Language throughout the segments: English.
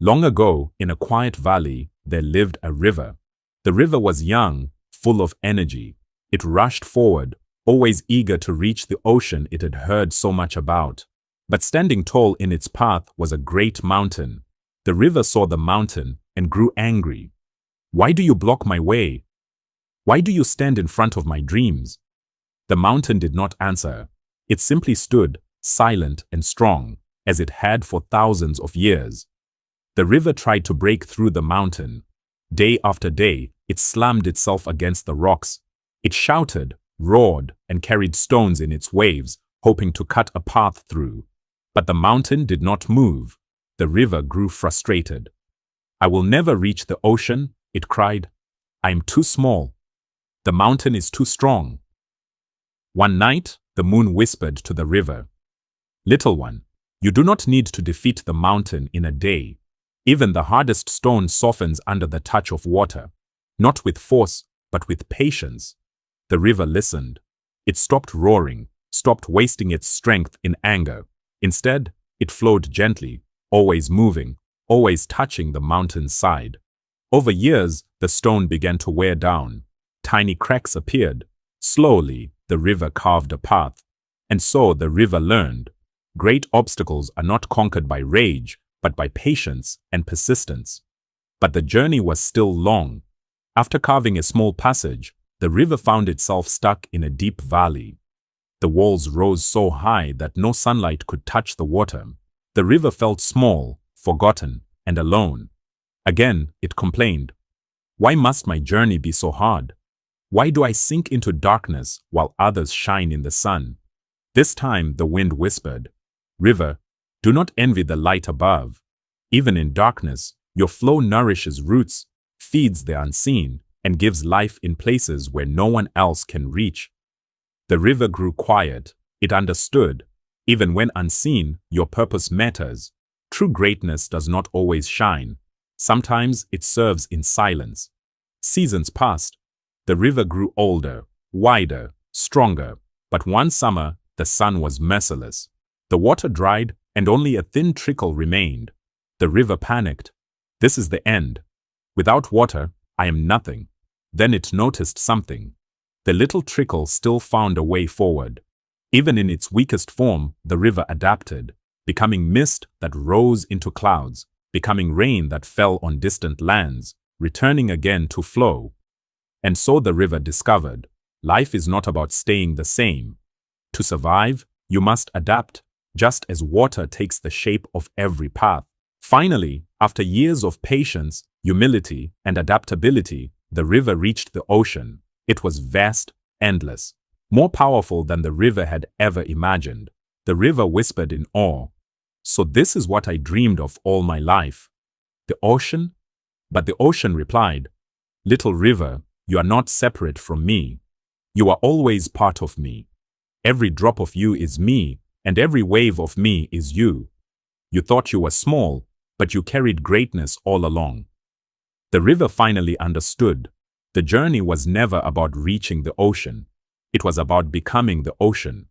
Long ago, in a quiet valley, there lived a river. The river was young, full of energy. It rushed forward, always eager to reach the ocean it had heard so much about. But standing tall in its path was a great mountain. The river saw the mountain and grew angry. "Why do you block my way? Why do you stand in front of my dreams?" The mountain did not answer. It simply stood, silent and strong, as it had for thousands of years. The river tried to break through the mountain. Day after day, it slammed itself against the rocks. It shouted, roared, and carried stones in its waves, hoping to cut a path through. But the mountain did not move. The river grew frustrated. "I will never reach the ocean," it cried. "I am too small. The mountain is too strong." One night, the moon whispered to the river, "Little one, you do not need to defeat the mountain in a day. Even the hardest stone softens under the touch of water, not with force, but with patience." The river listened. It stopped roaring, stopped wasting its strength in anger. Instead, it flowed gently, always moving, always touching the mountain's side. Over years, the stone began to wear down. Tiny cracks appeared. Slowly, the river carved a path. And so the river learned. Great obstacles are not conquered by rage, but by patience and persistence. But the journey was still long. After carving a small passage, the river found itself stuck in a deep valley. The walls rose so high that no sunlight could touch the water. The river felt small, forgotten, and alone. Again, it complained, "Why must my journey be so hard? Why do I sink into darkness while others shine in the sun?" This time the wind whispered, "River, do not envy the light above. Even in darkness, your flow nourishes roots, feeds the unseen, and gives life in places where no one else can reach." The river grew quiet. It understood. Even when unseen, your purpose matters. True greatness does not always shine. Sometimes it serves in silence. Seasons passed. The river grew older, wider, stronger. But one summer, the sun was merciless. The water dried, and only a thin trickle remained. The river panicked. "This is the end. Without water, I am nothing." Then it noticed something. The little trickle still found a way forward. Even in its weakest form, the river adapted, becoming mist that rose into clouds, becoming rain that fell on distant lands, returning again to flow. And so the river discovered, life is not about staying the same. To survive, you must adapt, just as water takes the shape of every path. Finally, after years of patience, humility, and adaptability, the river reached the ocean. It was vast, endless, more powerful than the river had ever imagined. The river whispered in awe, "So this is what I dreamed of all my life. The ocean?" But the ocean replied, "Little river, you are not separate from me. You are always part of me. Every drop of you is me, and every wave of me is you. You thought you were small, but you carried greatness all along." The river finally understood. The journey was never about reaching the ocean. It was about becoming the ocean.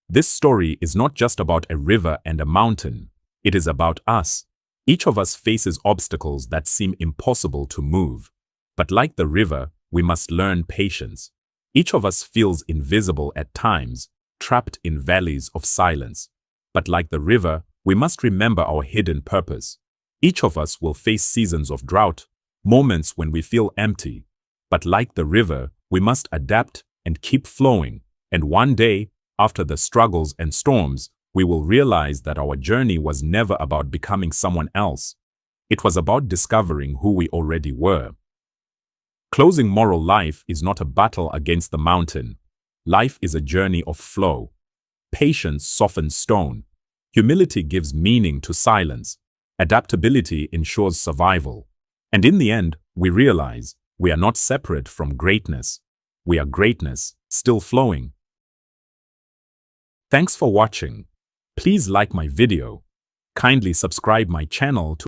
This story is not just about a river and a mountain. It is about us. Each of us faces obstacles that seem impossible to move. But like the river, we must learn patience. Each of us feels invisible at times, trapped in valleys of silence. But like the river, we must remember our hidden purpose. Each of us will face seasons of drought, moments when we feel empty. But like the river, we must adapt and keep flowing. And one day, after the struggles and storms, we will realize that our journey was never about becoming someone else. It was about discovering who we already were. Closing moral: life is not a battle against the mountain. Life is a journey of flow. Patience softens stone. Humility gives meaning to silence. Adaptability ensures survival. And in the end, we realize we are not separate from greatness. We are greatness, still flowing. Thanks for watching. Please like my video. Kindly subscribe my channel to